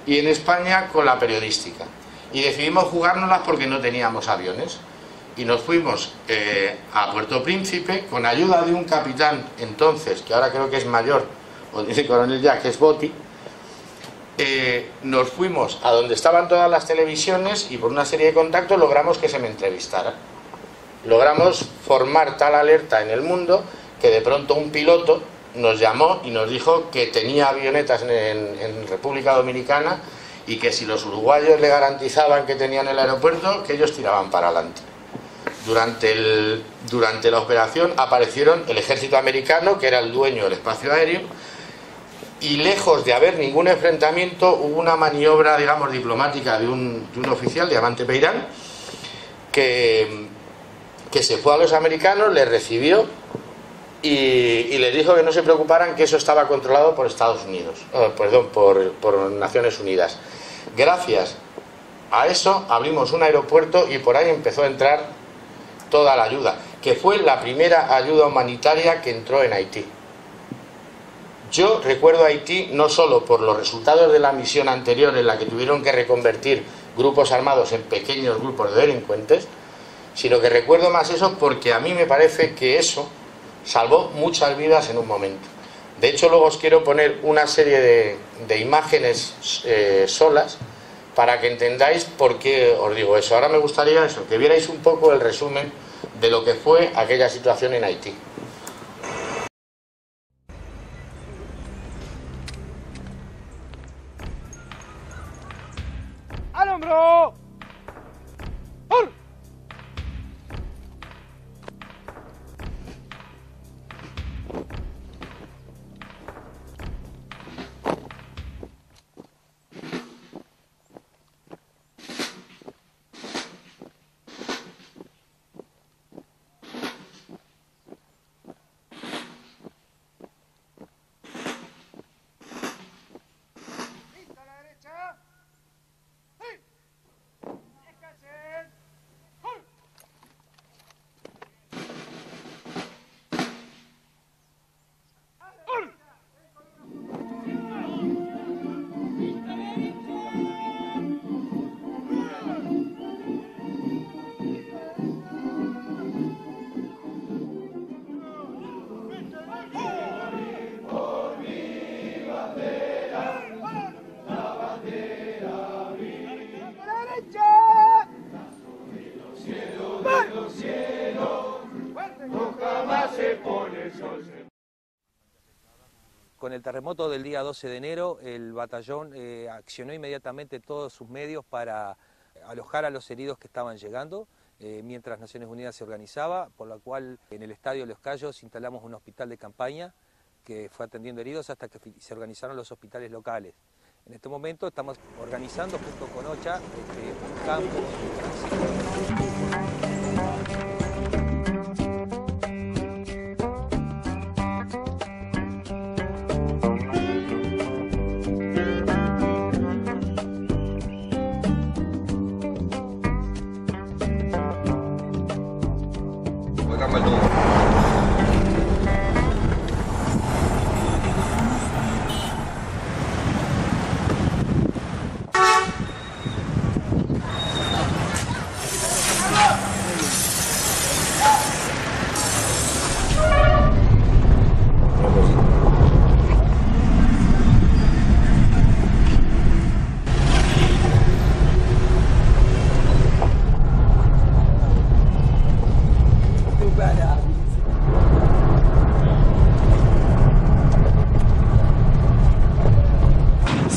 y en España con la periodística. Y decidimos jugárnoslas porque no teníamos aviones. Y nos fuimos a Puerto Príncipe con ayuda de un capitán entonces, que ahora creo que es mayor, o dice coronel ya, que es Botti. Nos fuimos a donde estaban todas las televisiones y por una serie de contactos logramos que se me entrevistara. Logramos formar tal alerta en el mundo que de pronto un piloto nos llamó y nos dijo que tenía avionetas en República Dominicana y que si los uruguayos le garantizaban que tenían el aeropuerto, que ellos tiraban para adelante. Durante la operación aparecieron el ejército americano, que era el dueño del espacio aéreo, y lejos de haber ningún enfrentamiento hubo una maniobra, digamos, diplomática de un oficial, Diamante Peirán, que se fue a los americanos, les recibió y les dijo que no se preocuparan, que eso estaba controlado por Estados Unidos, por Naciones Unidas. Gracias a eso abrimos un aeropuerto y por ahí empezó a entrar toda la ayuda, que fue la primera ayuda humanitaria que entró en Haití. Yo recuerdo a Haití no solo por los resultados de la misión anterior en la que tuvieron que reconvertir grupos armados en pequeños grupos de delincuentes, sino que recuerdo más eso porque a mí me parece que eso salvó muchas vidas en un momento. De hecho, luego os quiero poner una serie de imágenes solas para que entendáis por qué os digo eso. Ahora me gustaría eso, que vierais un poco el resumen de lo que fue aquella situación en Haití. ¡Al hombro! Con el terremoto del día 12 de enero, el batallón accionó inmediatamente todos sus medios para alojar a los heridos que estaban llegando, mientras Naciones Unidas se organizaba, por lo cual en el Estadio Los Cayos instalamos un hospital de campaña que fue atendiendo heridos hasta que se organizaron los hospitales locales. En este momento estamos organizando junto con OCHA un campo de transición.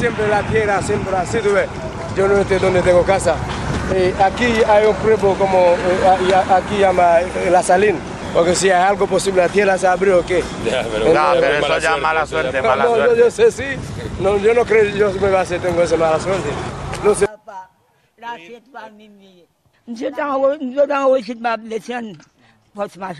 Siempre la tierra, siempre así, tú ves. Yo no sé dónde tengo casa. Aquí hay un pueblo como, aquí llama La Salín, porque si hay algo posible, la tierra se abrió, ¿o qué? Ya, pero eso ya mala suerte, mala suerte. Yo sé, sí. No, yo no creo que yo me va a hacer, tengo esa mala suerte. No sé. Yo tengo que ir a lesión, pues más.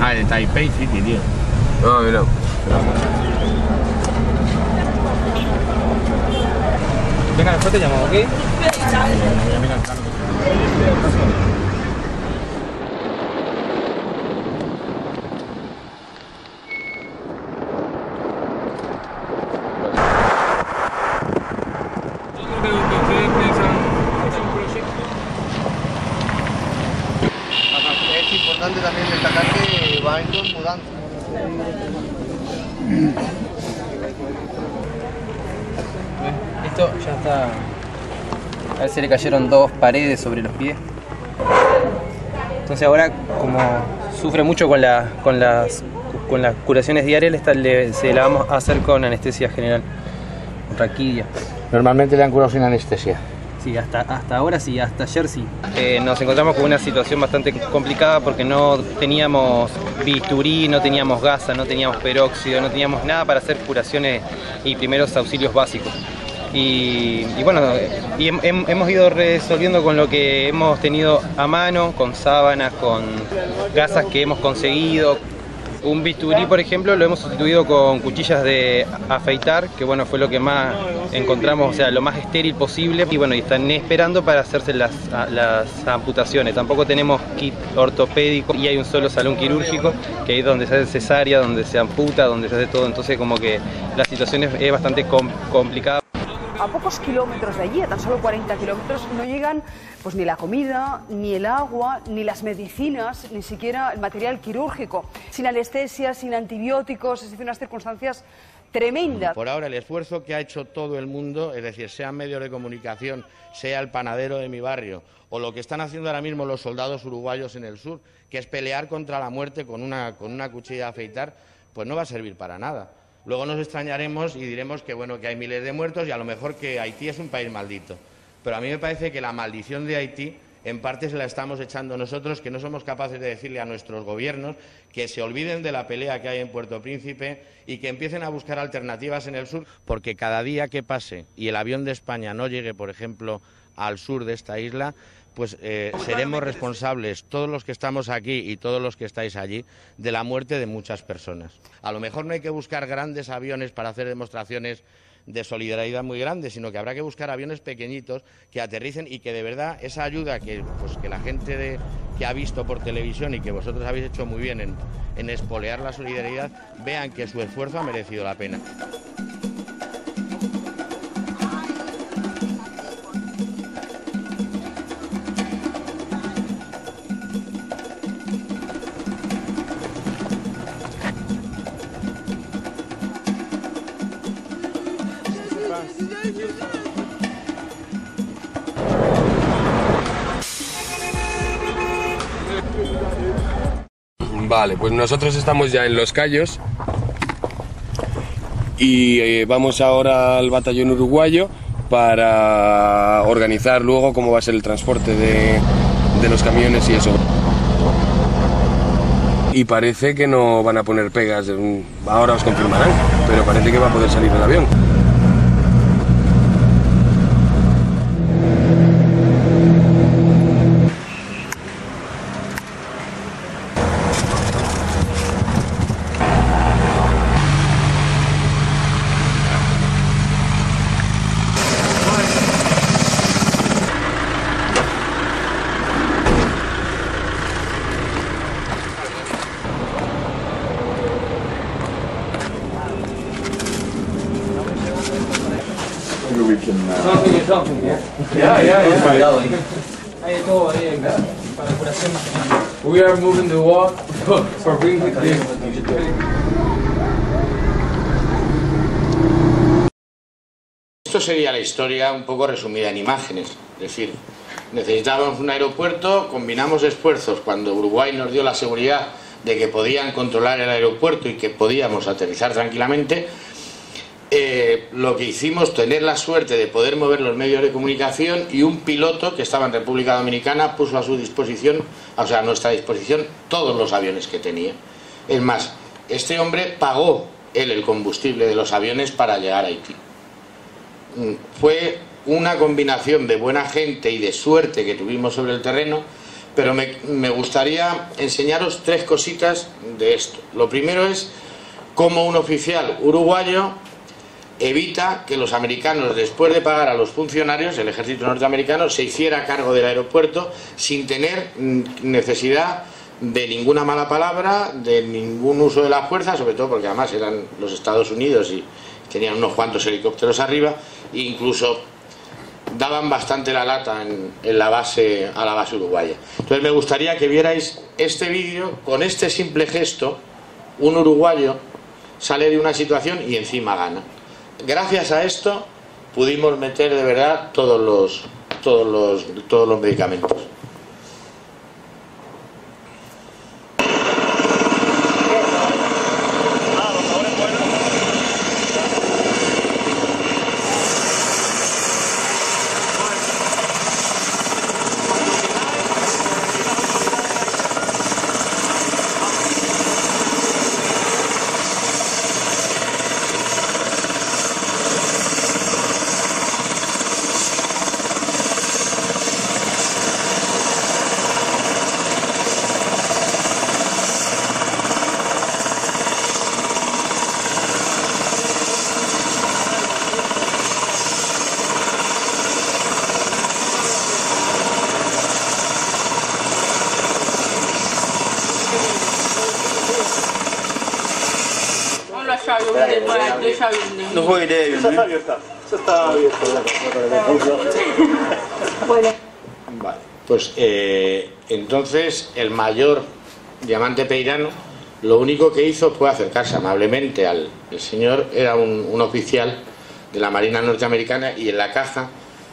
Ah, de Taipei City, tío. No, mira. Venga, después te llamo, ¿ok? Es importante también destacar que va en dos mudanzas. Esto ya está. A ver si le cayeron 2 paredes sobre los pies. Entonces ahora, como sufre mucho con las curaciones diarias, se la vamos a hacer con anestesia general, raquidia. Normalmente le han curado sin anestesia. Sí, hasta ahora sí, hasta ayer sí. Nos encontramos con una situación bastante complicada porque no teníamos bisturí, no teníamos gasa, no teníamos peróxido, no teníamos nada para hacer curaciones y primeros auxilios básicos. Y bueno, hemos ido resolviendo con lo que hemos tenido a mano, con sábanas, con gasas que hemos conseguido. Un bisturí, por ejemplo, lo hemos sustituido con cuchillas de afeitar, que bueno, fue lo que más encontramos, o sea, lo más estéril posible. Y bueno, y están esperando para hacerse las amputaciones. Tampoco tenemos kit ortopédico y hay un solo salón quirúrgico, que es donde se hace cesárea, donde se amputa, donde se hace todo. Entonces como que la situación es bastante complicada. A pocos kilómetros de allí, a tan solo 40 kilómetros, no llegan pues ni la comida, ni el agua, ni las medicinas, ni siquiera el material quirúrgico. Sin anestesia, sin antibióticos, es decir, unas circunstancias tremendas. Por ahora el esfuerzo que ha hecho todo el mundo, es decir, sean medios de comunicación, sea el panadero de mi barrio, o lo que están haciendo ahora mismo los soldados uruguayos en el sur, que es pelear contra la muerte con una cuchilla de afeitar, pues no va a servir para nada. Luego nos extrañaremos y diremos que bueno, que hay miles de muertos y a lo mejor que Haití es un país maldito. Pero a mí me parece que la maldición de Haití en parte se la estamos echando nosotros, que no somos capaces de decirle a nuestros gobiernos que se olviden de la pelea que hay en Puerto Príncipe y que empiecen a buscar alternativas en el sur, porque cada día que pase y el avión de España no llegue, por ejemplo, al sur de esta isla, pues seremos responsables, todos los que estamos aquí y todos los que estáis allí, de la muerte de muchas personas. A lo mejor no hay que buscar grandes aviones para hacer demostraciones de solidaridad muy grandes, sino que habrá que buscar aviones pequeñitos que aterricen y que de verdad esa ayuda que la gente que ha visto por televisión y que vosotros habéis hecho muy bien en espolear la solidaridad, vean que su esfuerzo ha merecido la pena. Vale, pues nosotros estamos ya en Los Cayos y vamos ahora al batallón uruguayo para organizar luego cómo va a ser el transporte de los camiones y eso. Y parece que no van a poner pegas, ahora os confirmarán, pero parece que va a poder salir el avión. We are moving the wall for bringing the Esto sería la historia un poco resumida en imágenes. Es decir, necesitábamos un aeropuerto, combinamos esfuerzos cuando Uruguay nos dio la seguridad de que podían controlar el aeropuerto y que podíamos aterrizar tranquilamente. Lo que hicimos, tener la suerte de poder mover los medios de comunicación, y un piloto que estaba en República Dominicana puso a su disposición, o sea, a nuestra disposición, todos los aviones que tenía. Es más, este hombre pagó el combustible de los aviones para llegar a Haití. Fue una combinación de buena gente y de suerte que tuvimos sobre el terreno, pero me gustaría enseñaros 3 cositas de esto. Lo primero es cómo un oficial uruguayo evita que los americanos, después de pagar a los funcionarios, el ejército norteamericano, se hiciera cargo del aeropuerto sin tener necesidad de ninguna mala palabra, de ningún uso de la fuerza, sobre todo porque además eran los Estados Unidos y tenían unos cuantos helicópteros arriba, e incluso daban bastante la lata a la base uruguaya. Entonces me gustaría que vierais este vídeo. Con este simple gesto, un uruguayo sale de una situación y encima gana. Gracias a esto pudimos meter de verdad todos los medicamentos. No fue idea. Eso está abierta. Eso está abierto. Vale. Pues entonces el mayor Diamante Peirano lo único que hizo fue acercarse amablemente el señor. Era un oficial de la Marina norteamericana y en la caja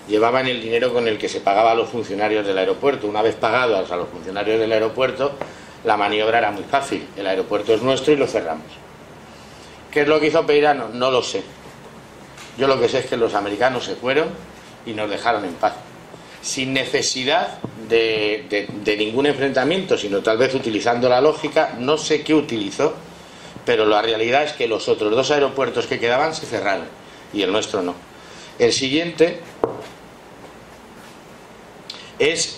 llevaban el dinero con el que se pagaba a los funcionarios del aeropuerto. Una vez pagados a los funcionarios del aeropuerto, la maniobra era muy fácil. El aeropuerto es nuestro y lo cerramos. ¿Qué es lo que hizo Peirano? No lo sé. Yo lo que sé es que los americanos se fueron y nos dejaron en paz, sin necesidad de ningún enfrentamiento, sino tal vez utilizando la lógica. No sé qué utilizó, pero la realidad es que los otros 2 aeropuertos que quedaban se cerraron y el nuestro no. El siguiente es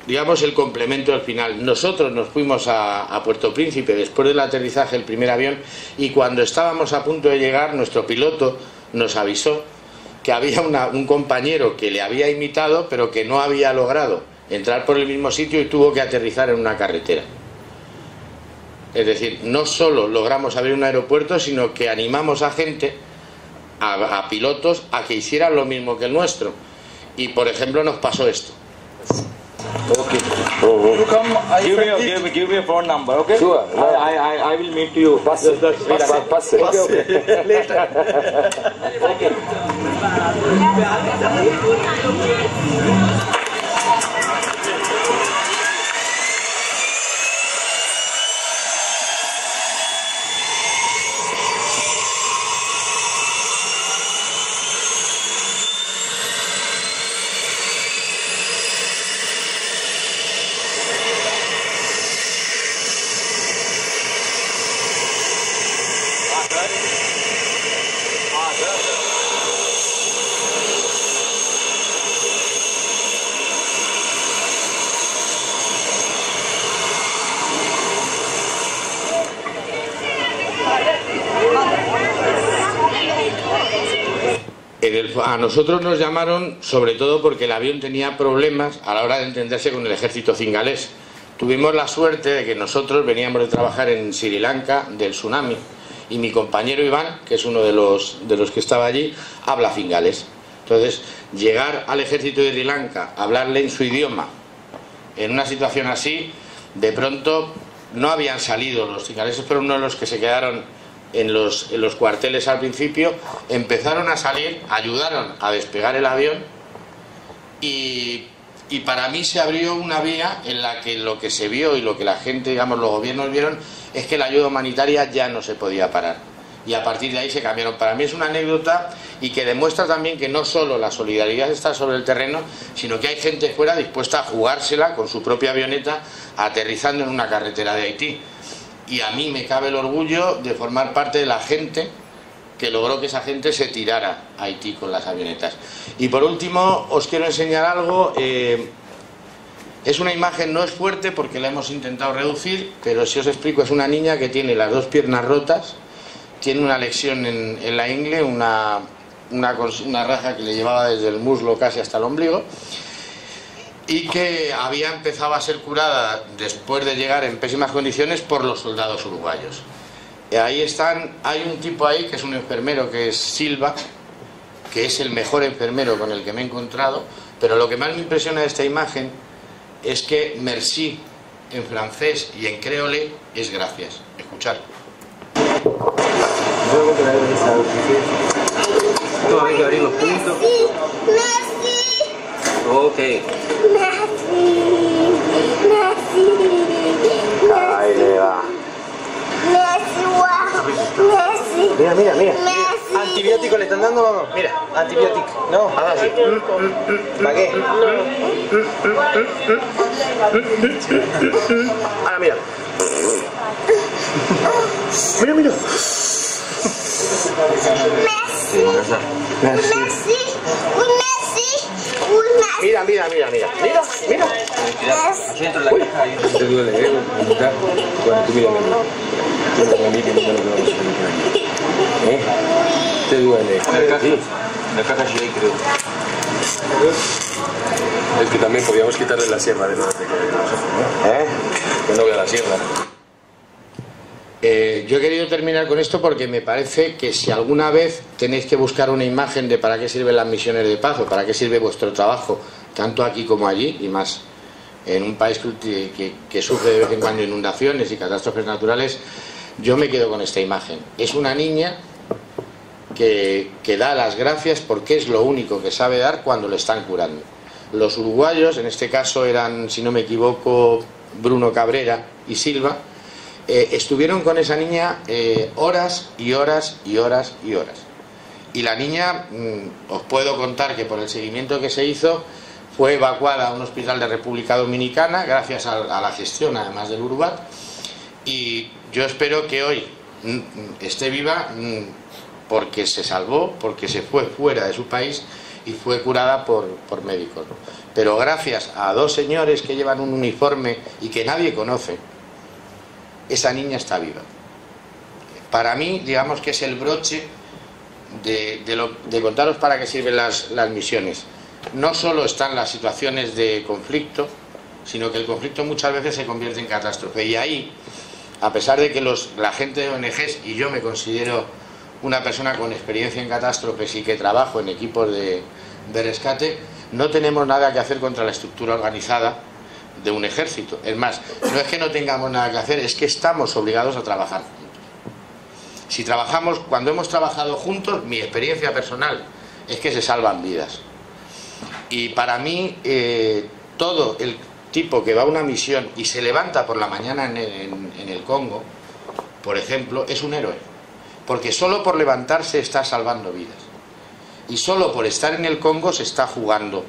digamos el complemento al final. Nosotros nos fuimos a Puerto Príncipe después del aterrizaje del primer avión, y cuando estábamos a punto de llegar, nuestro piloto nos avisó que había un compañero que le había imitado pero que no había logrado entrar por el mismo sitio y tuvo que aterrizar en una carretera. Es decir, no solo logramos abrir un aeropuerto, sino que animamos a gente, a pilotos, a que hicieran lo mismo que el nuestro. Y por ejemplo nos pasó esto. Okay. You come, give me a phone number, okay? Sure. I will meet you. Pass it. Okay. Later. Okay. A nosotros nos llamaron sobre todo porque el avión tenía problemas a la hora de entenderse con el ejército cingalés. Tuvimos la suerte de que nosotros veníamos de trabajar en Sri Lanka del tsunami, y mi compañero Iván, que es uno de los que estaba allí, habla cingalés. Entonces, llegar al ejército de Sri Lanka, hablarle en su idioma, en una situación así, de pronto no habían salido. Los cingaleses fueron uno de los que se quedaron en los cuarteles al principio, empezaron a salir, ayudaron a despegar el avión, y para mí se abrió una vía en la que lo que se vio y lo que la gente, digamos, los gobiernos vieron, es que la ayuda humanitaria ya no se podía parar, y a partir de ahí se cambiaron. Para mí es una anécdota y que demuestra también que no solo la solidaridad está sobre el terreno, sino que hay gente fuera dispuesta a jugársela con su propia avioneta aterrizando en una carretera de Haití. Y a mí me cabe el orgullo de formar parte de la gente que logró que esa gente se tirara a Haití con las avionetas. Y por último os quiero enseñar algo. Es una imagen, no es fuerte porque la hemos intentado reducir, pero si os explico, es una niña que tiene las 2 piernas rotas, tiene una lesión en la ingle, una raja que le llevaba desde el muslo casi hasta el ombligo, y que había empezado a ser curada después de llegar en pésimas condiciones por los soldados uruguayos. Ahí están, hay un tipo ahí que es un enfermero, que es Silva, que es el mejor enfermero con el que me he encontrado, pero lo que más me impresiona de esta imagen es que merci en francés y en creole es gracias. Escuchad. Hay que abrir los puntos. Ok. Ahí le va. Mira, mira, mira. Antibiótico le están dando, mamá. Mira, antibiótico. No, ahora sí. ¿Para qué? Ahora mira. Mira, mira. Mira, mira, mira, mira. Mira, mira. Aquí dentro de la caja hay... Te duele, Bueno, tú mírame a mí. Mírame a mí que no me lo vamos a poner aquí. Te duele. La caja sí hay, creo. Es que también podíamos quitarle la sierra de los que no vea la sierra. Yo he querido terminar con esto porque me parece que si alguna vez tenéis que buscar una imagen de para qué sirven las misiones de paz o para qué sirve vuestro trabajo, tanto aquí como allí, y más en un país que sufre de vez en cuando inundaciones y catástrofes naturales, yo me quedo con esta imagen. Es una niña que da las gracias porque es lo único que sabe dar cuando le están curando. Los uruguayos, en este caso eran, si no me equivoco, Bruno Cabrera y Silva, estuvieron con esa niña horas y horas y horas y horas. Y la niña, os puedo contar que por el seguimiento que se hizo, fue evacuada a un hospital de República Dominicana gracias a la gestión además del Urubat, y yo espero que hoy esté viva porque se salvó, porque se fue fuera de su país y fue curada por médicos. Pero gracias a 2 señores que llevan un uniforme y que nadie conoce, esa niña está viva. Para mí, digamos que es el broche de contaros para qué sirven las misiones. No solo están las situaciones de conflicto, sino que el conflicto muchas veces se convierte en catástrofe. Y ahí, a pesar de que la gente de ONGs, y yo me considero una persona con experiencia en catástrofes y que trabajo en equipos de rescate, no tenemos nada que hacer contra la estructura organizada de un ejército. Es más, no es que no tengamos nada que hacer, es que estamos obligados a trabajar juntos. Si trabajamos, cuando hemos trabajado juntos, mi experiencia personal es que se salvan vidas. Y para mí, todo el tipo que va a una misión y se levanta por la mañana en el Congo, por ejemplo, es un héroe. Porque solo por levantarse está salvando vidas. Y solo por estar en el Congo se está jugando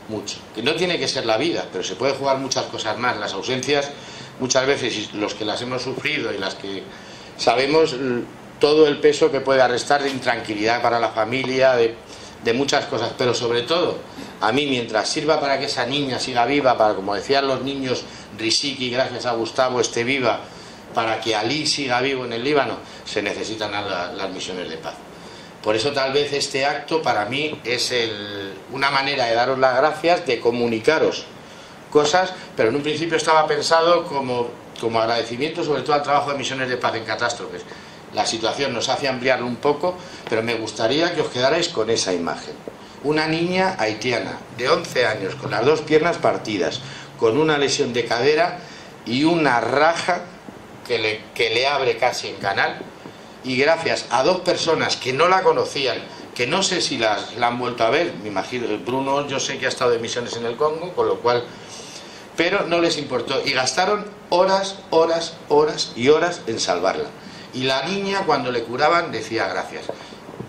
mucho. Que no tiene que ser la vida, pero se puede jugar muchas cosas más. Las ausencias, muchas veces, los que las hemos sufrido y las que sabemos todo el peso que puede arrestar de intranquilidad para la familia, de muchas cosas, pero sobre todo, a mí, mientras sirva para que esa niña siga viva, para, como decían los niños, Riziki, gracias a Gustavo, esté viva, para que Ali siga vivo en el Líbano, se necesitan las misiones de paz. Por eso tal vez este acto para mí es una manera de daros las gracias, de comunicaros cosas, pero en un principio estaba pensado como agradecimiento sobre todo al trabajo de misiones de paz en catástrofes. La situación nos hace ampliarlo un poco, pero me gustaría que os quedarais con esa imagen. Una niña haitiana de 11 años con las 2 piernas partidas, con una lesión de cadera y una raja que le abre casi en canal, y gracias a 2 personas que no la conocían, que no sé si la han vuelto a ver, me imagino, Bruno yo sé que ha estado de misiones en el Congo, con lo cual, pero no les importó, y gastaron horas, horas, horas y horas en salvarla. Y la niña, cuando le curaban, decía gracias.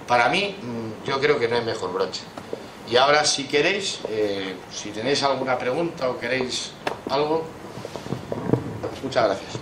Para mí, yo creo que no hay mejor broche. Y ahora, si queréis, si tenéis alguna pregunta o queréis algo, muchas gracias.